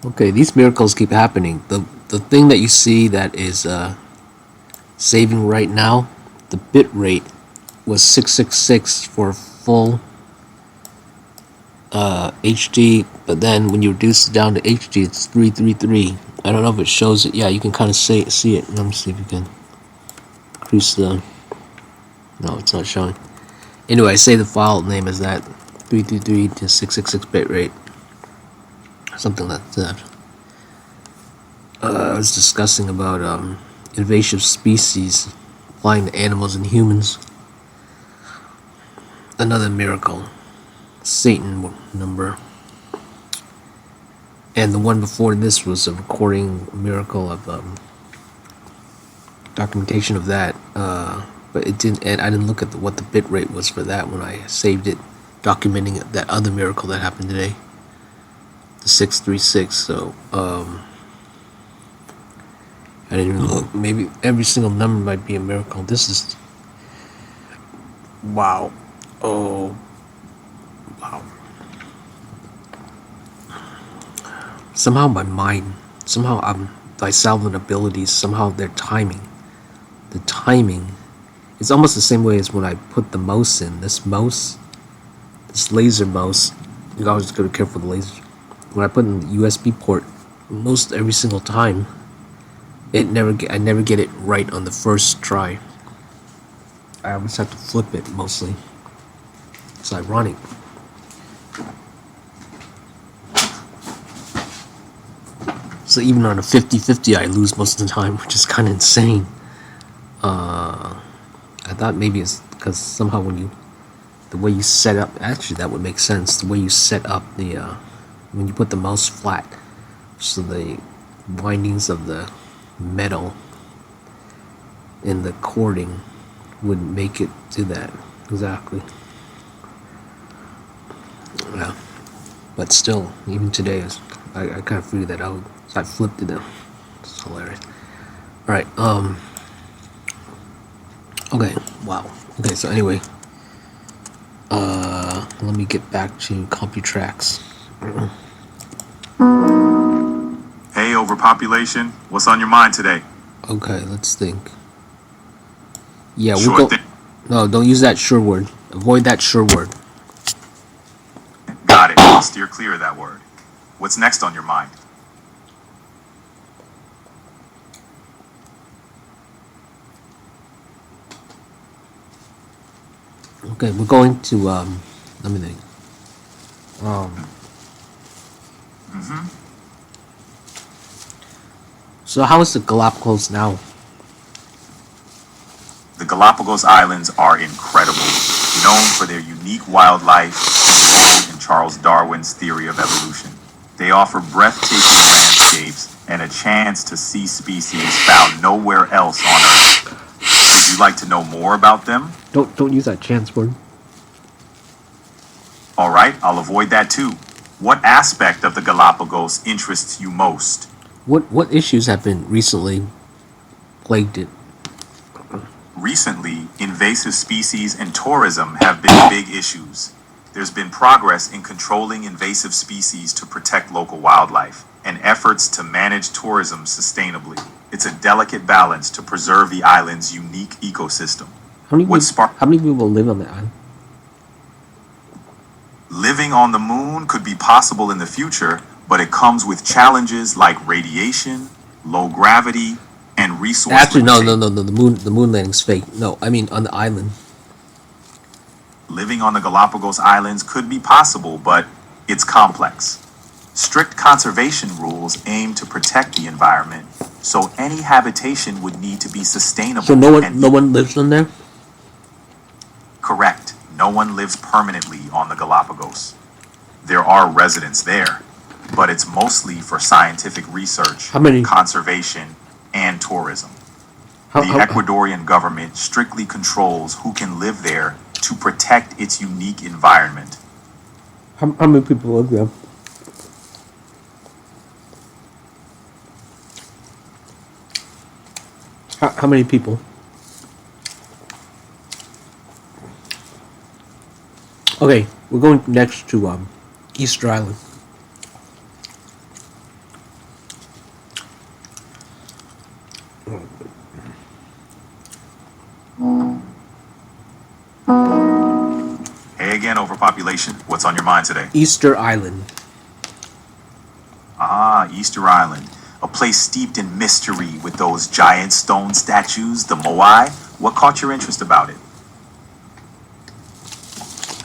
Okay, these miracles keep happening. The thing that you see that is saving right now, the bit rate was 666 for full HD, but then when you reduce it down to HD, it's 333. I don't know if it shows it. Yeah, you can kind of see it. Let me see if you can increase the. No, it's not showing. Anyway, I say the file name is that 333 to 666 bit rate, something like that. I was discussing about invasive species applying to animals and humans. Another miracle, Satan number. And the one before this was a recording miracle of documentation of that. But it didn't. And I didn't look at what the bit rate was for that when I saved it, documenting that other miracle that happened today, the 636. So I didn't even look. Maybe every single number might be a miracle. This is wow. Oh wow. Somehow my mind, somehow my salvin abilities, somehow their timing. The timing it's almost the same way as when I put the mouse in. This mouse, this laser mouse, you always gotta be careful with the laser. When I put in the USB port, most every single time, I never get it right on the first try. I always have to flip it mostly. It's ironic. So even on a 50-50, I lose most of the time, which is kind of insane. I thought maybe it's because somehow the way you set up, actually that would make sense. The way you set up when you put the mouse flat, so the windings of the metal in the cording would make it do that exactly. Yeah, but still, even today, I kind of figured that out. So I flipped it. It's hilarious. All right. Okay. Wow. Okay. So anyway, let me get back to CompuTrax. Hey, overpopulation. What's on your mind today? Okay. Let's think. Yeah, we'll Sure go. thing. No, don't use that sure word. Avoid that sure word. Got it. I'll steer clear of that word. What's next on your mind? Okay, we're going to let me think. So how is the Galapagos now? The Galapagos Islands are incredible, known for their unique wildlife and role in Charles Darwin's theory of evolution. They offer breathtaking landscapes and a chance to see species found nowhere else on Earth. Would you like to know more about them? Don't use that chance word. All right, I'll avoid that too. What aspect of the Galapagos interests you most? What issues have been recently plagued it? Recently, invasive species and tourism have been big issues. There's been progress in controlling invasive species to protect local wildlife and efforts to manage tourism sustainably. It's a delicate balance to preserve the island's unique ecosystem. What spark How many people live on the island? Living on the moon could be possible in the future, but it comes with challenges like radiation, low gravity, and resource Actually, no, no, limitations. no, no. The moon landing's fake. No, I mean on the island. Living on the Galapagos Islands could be possible, but it's complex. Strict conservation rules aim to protect the environment, so any habitation would need to be So sustainable no one lives on there. correct. No one lives permanently on the Galapagos. There are residents there, but it's mostly for scientific research, How many? conservation, and tourism. How, The how, Ecuadorian government strictly controls who can live there to protect its unique environment. how many people live there? How many people? Okay, we're going next to Easter Island. Hey again, overpopulation. What's on your mind today? Easter Island. Ah, Easter Island. A place steeped in mystery with those giant stone statues, the Moai. What caught your interest about it?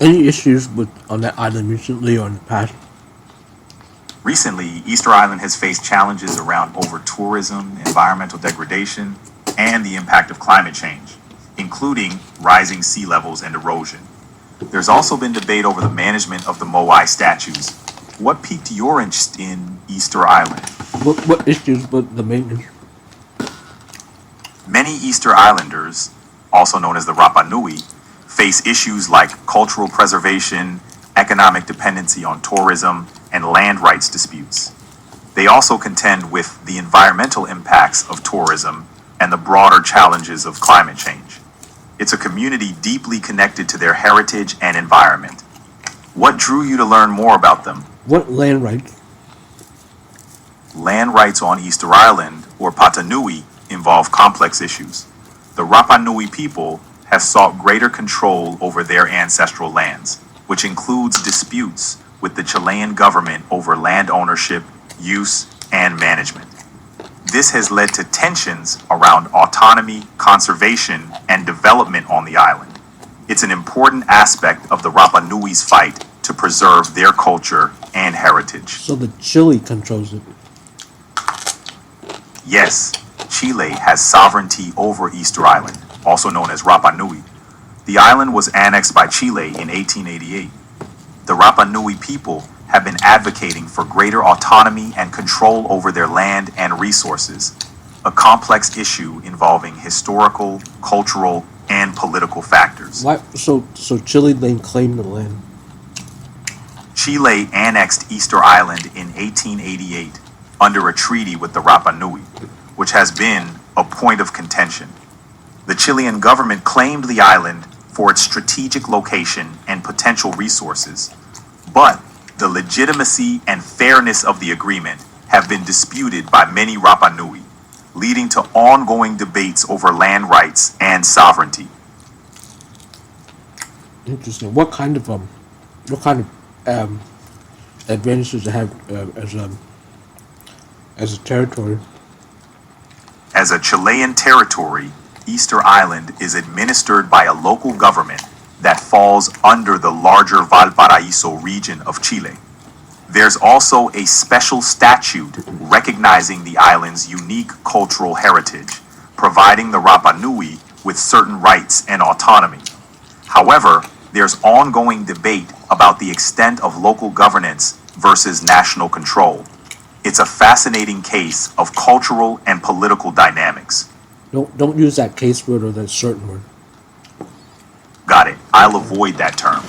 Any issues with on that island recently or in the past? Recently, Easter Island has faced challenges around over tourism, environmental degradation, and the impact of climate change, including rising sea levels and erosion. There's also been debate over the management of the Moai statues. What piqued your interest in Easter Island? What issues with the maintenance? Many Easter Islanders, also known as the Rapa Nui, face issues like cultural preservation, economic dependency on tourism, and land rights disputes. They also contend with the environmental impacts of tourism and the broader challenges of climate change. It's a community deeply connected to their heritage and environment. What drew you to learn more about them? What land rights? Land rights on Easter Island, or Patanui, involve complex issues. The Rapa Nui people have sought greater control over their ancestral lands, which includes disputes with the Chilean government over land ownership, use, and management. This has led to tensions around autonomy, conservation, and development on the island. It's an important aspect of the Rapa Nui's fight to preserve their culture and heritage. So the Chile controls it. Yes, Chile has sovereignty over Easter Island, also known as Rapa Nui. The island was annexed by Chile in 1888. The Rapa Nui people have been advocating for greater autonomy and control over their land and resources, a complex issue involving historical, cultural, and political factors. Why? So Chile then claimed the land. Chile annexed Easter Island in 1888 under a treaty with the Rapa Nui, which has been a point of contention. The Chilean government claimed the island for its strategic location and potential resources, but the legitimacy and fairness of the agreement have been disputed by many Rapa Nui, leading to ongoing debates over land rights and sovereignty. Interesting. What kind of advantages it have as a territory? As a Chilean territory, Easter Island is administered by a local government that falls under the larger Valparaíso region of Chile. There's also a special statute recognizing the island's unique cultural heritage, providing the Rapa Nui with certain rights and autonomy. However, there's ongoing debate about the extent of local governance versus national control. It's a fascinating case of cultural and political dynamics. Don't use that case word or that certain word. Got it. I'll avoid that term.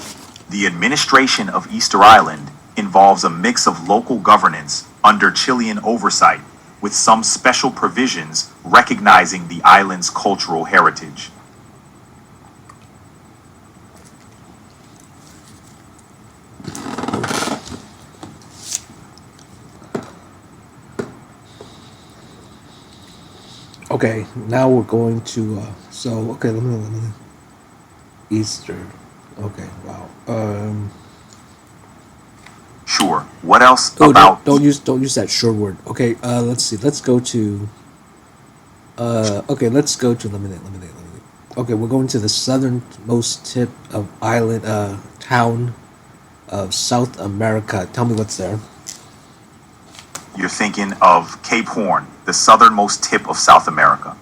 The administration of Easter Island involves a mix of local governance under Chilean oversight with some special provisions recognizing the island's cultural heritage. Okay, now we're going to okay, let me Easter. Okay, wow. Sure. What else Oh, about don't use that short word. Okay, let's see. Let's go to okay, let's go to eliminate. Okay, we're going to the southernmost tip of island town of South America. Tell me what's there. You're thinking of Cape Horn, the southernmost tip of South America.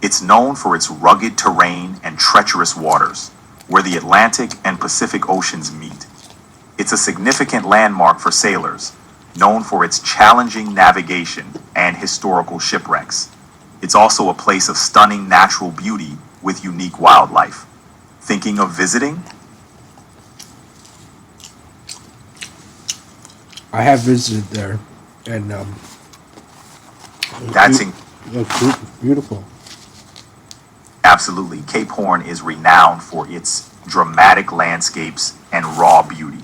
It's known for its rugged terrain and treacherous waters, where the Atlantic and Pacific Oceans meet. It's a significant landmark for sailors, known for its challenging navigation and historical shipwrecks. It's also a place of stunning natural beauty with unique wildlife. Thinking of visiting? I have visited there, and That's beautiful. Absolutely. Cape Horn is renowned for its dramatic landscapes and raw beauty.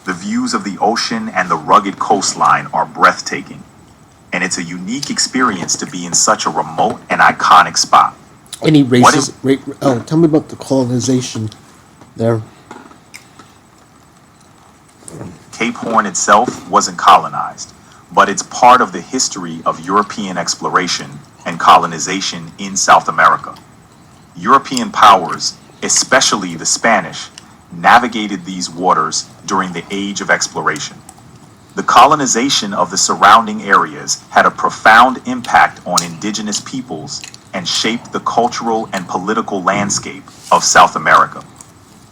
The views of the ocean and the rugged coastline are breathtaking, and it's a unique experience to be in such a remote and iconic spot. Any What races? Tell me about the colonization there. Cape Horn itself wasn't colonized, but it's part of the history of European exploration and colonization in South America. European powers, especially the Spanish, navigated these waters during the Age of Exploration. The colonization of the surrounding areas had a profound impact on indigenous peoples and shaped the cultural and political landscape of South America.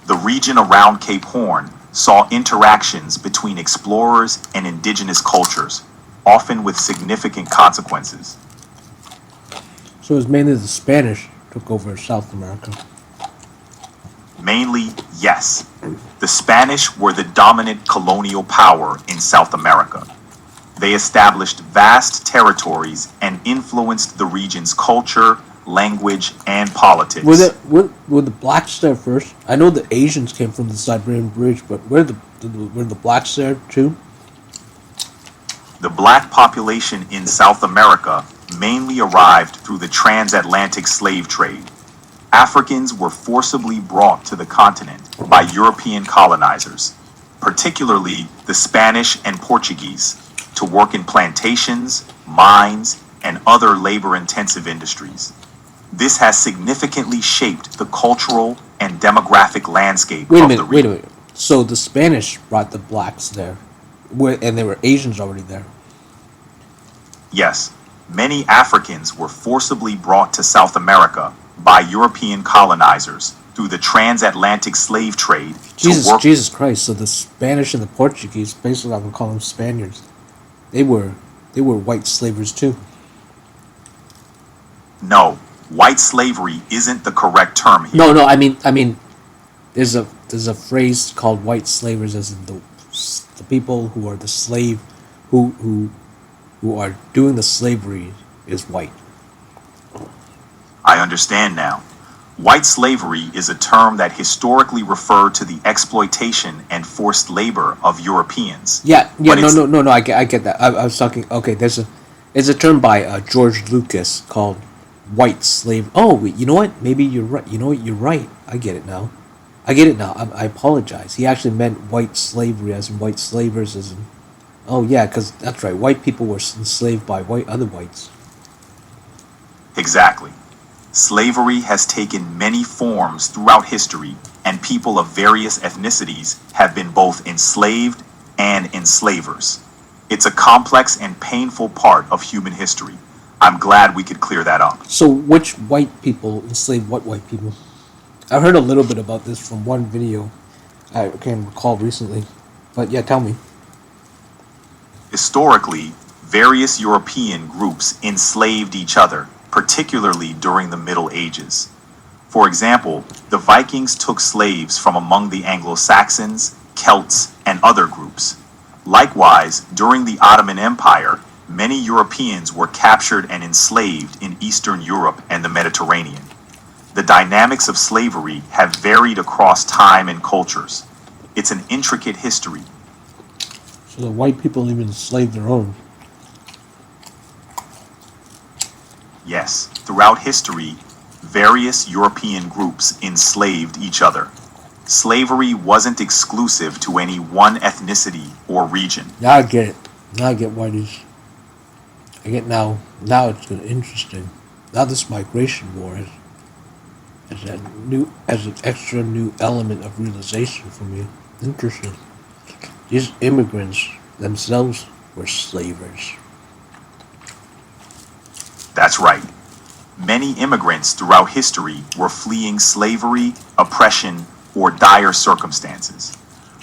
The region around Cape Horn saw interactions between explorers and indigenous cultures, often with significant consequences. So it was mainly the Spanish took over South America. Mainly, yes. The Spanish were the dominant colonial power in South America. They established vast territories and influenced the region's culture, language, and politics. Were the blacks there first? I know the Asians came from the Siberian Bridge, but were the blacks there too? The black population in South America mainly arrived through the transatlantic slave trade. Africans were forcibly brought to the continent by European colonizers, particularly the Spanish and Portuguese, to work in plantations, mines, and other labor-intensive industries. This has significantly shaped the cultural and demographic landscape Wait a of the minute. Wait a region. minute. So the Spanish brought the blacks there, and there were Asians already there. Yes, many Africans were forcibly brought to South America by European colonizers through the transatlantic slave trade to work. Jesus Christ! So the Spanish and the Portuguese, basically, I would call them Spaniards. They were white slavers too. No, white slavery isn't the correct term here. No. I mean, there's a phrase called white slavers, as in the people who are the slave, who are doing the slavery is white. I understand now. White slavery is a term that historically referred to the exploitation and forced labor of Europeans. Yeah. But it's- No. I get that. I was talking. Okay, there's a term by George Lucas called white slave. Oh, wait, you know what? Maybe you're right. You know what? You're right. I get it now. I apologize. He actually meant white slavery, as in white slavers, as in. Oh yeah, because that's right. White people were enslaved by other whites. Exactly. Slavery has taken many forms throughout history, and people of various ethnicities have been both enslaved and enslavers. It's a complex and painful part of human history. I'm glad we could clear that up. So which white people enslaved what white people? I heard a little bit about this from one video I can't recall recently, but yeah, tell me. Historically, various European groups enslaved each other, particularly during the Middle Ages. For example, the Vikings took slaves from among the Anglo-Saxons, Celts, and other groups. Likewise, during the Ottoman Empire, many Europeans were captured and enslaved in Eastern Europe and the Mediterranean. The dynamics of slavery have varied across time and cultures. It's an intricate history. So the white people even enslaved their own. Yes, throughout history, various European groups enslaved each other. Slavery wasn't exclusive to any one ethnicity or region. Now I get it. Now I get why these. I get now. Now it's good, interesting. Now this migration war is an extra new element of realization for me. Interesting. These immigrants themselves were slavers. That's right. Many immigrants throughout history were fleeing slavery, oppression, or dire circumstances.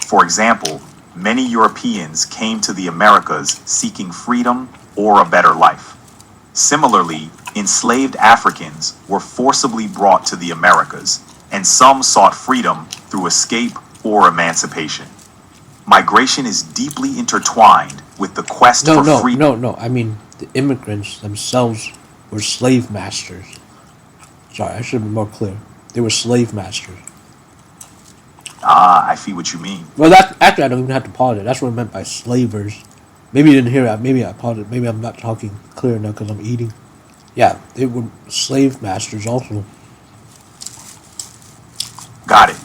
For example, many Europeans came to the Americas seeking freedom or a better life. Similarly, enslaved Africans were forcibly brought to the Americas, and some sought freedom through escape or emancipation. Migration is deeply intertwined with the quest for freedom. No. I mean, the immigrants themselves were slave masters. Sorry, I should be more clear. They were slave masters. Ah, I see what you mean. Well, that actually I don't even have to apologize. That's what I meant by slavers. Maybe you didn't hear it. Maybe I apologize. Maybe I'm not talking clear enough because I'm eating. Yeah, they were slave masters also. Got it.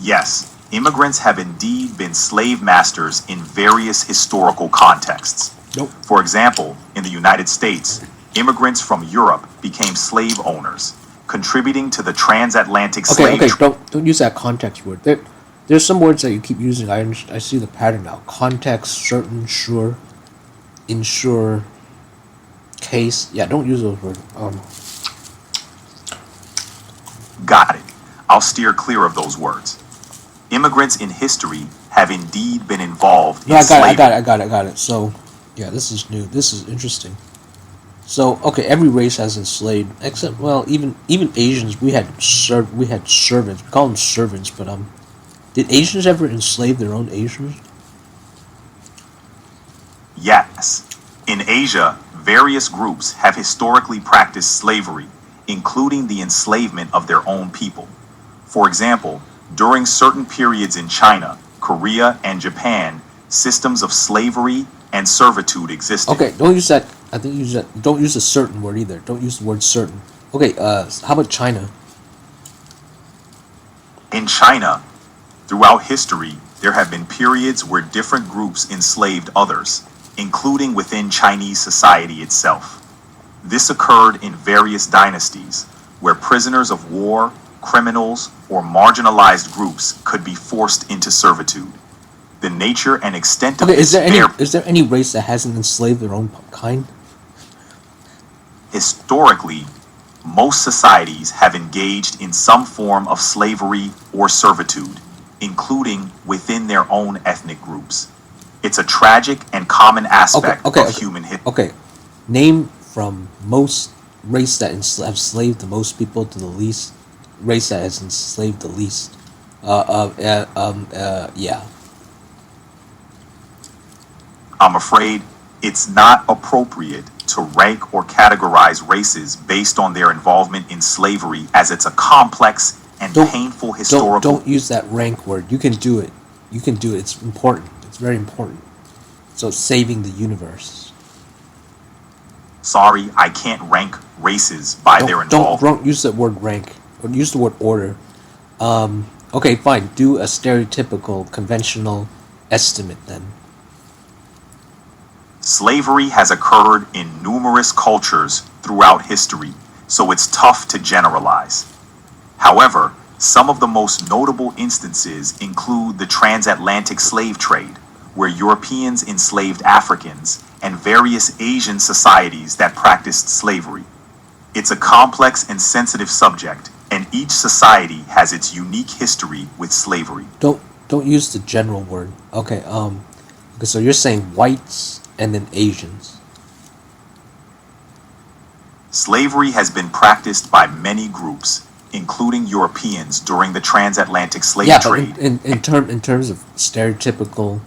Yes, immigrants have indeed been slave masters in various historical contexts. Nope. For example, in the United States, immigrants from Europe became slave owners, contributing to the transatlantic Okay, slave okay. trade. Don't use that context word. There's some words that you keep using. I see the pattern now. Context, certain, sure, ensure, case. Yeah, don't use those words. Got it. I'll steer clear of those words. Immigrants in history have indeed been involved No, in I got it. slavery. I got it. So, yeah, this is new. This is interesting. So, okay, every race has enslaved, except well, even Asians. We had servants. We call them servants, but did Asians ever enslave their own Asians? Yes. In Asia, various groups have historically practiced slavery, including the enslavement of their own people. For example, during certain periods in China, Korea, and Japan, systems of slavery and servitude existed. Okay, don't use that. I think use that. Don't use a certain word either. Don't use the word certain. Okay, how about China? In China, throughout history, there have been periods where different groups enslaved others, including within Chinese society itself. This occurred in various dynasties, where prisoners of war, criminals, or marginalized groups could be forced into servitude. The nature and extent of Okay, this is there any race that hasn't enslaved their own kind? historically, most societies have engaged in some form of slavery or servitude, including within their own ethnic groups. It's a tragic and common aspect of human history. Okay. Name from most race that have enslaved the most people to the least race that has enslaved the least. Yeah. I'm afraid it's not appropriate to rank or categorize races based on their involvement in slavery, as it's a complex and painful historical. Don't use that rank word. You can do it. You can do it. It's important. It's very important. So saving the universe. Sorry, I can't rank races by their involvement. Don't use that word rank. Or use the word order. Okay, fine. Do a stereotypical, conventional estimate then. Slavery has occurred in numerous cultures throughout history, so it's tough to generalize. However, some of the most notable instances include the transatlantic slave trade, where Europeans enslaved Africans, and various Asian societies that practiced slavery. It's a complex and sensitive subject, and each society has its unique history with slavery. Don't use the general word. Okay, so you're saying whites and then Asians. Slavery has been practiced by many groups, including Europeans during the transatlantic slave trade. But in terms of stereotypical,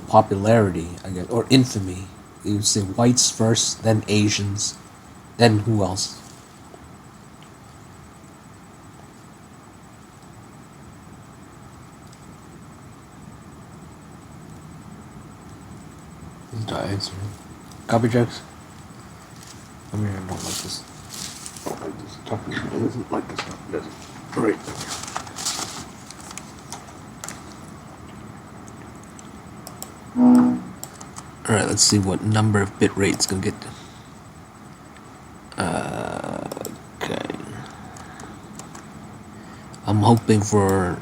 popularity, I guess, or infamy, you would say whites first, then Asians, then who else? The answer. Copy jokes? I mean, I don't like this. I don't like this topic. It doesn't like this topic, does it? Alright. Alright, let's see what number of bit rate it's gonna get to. Okay. I'm hoping for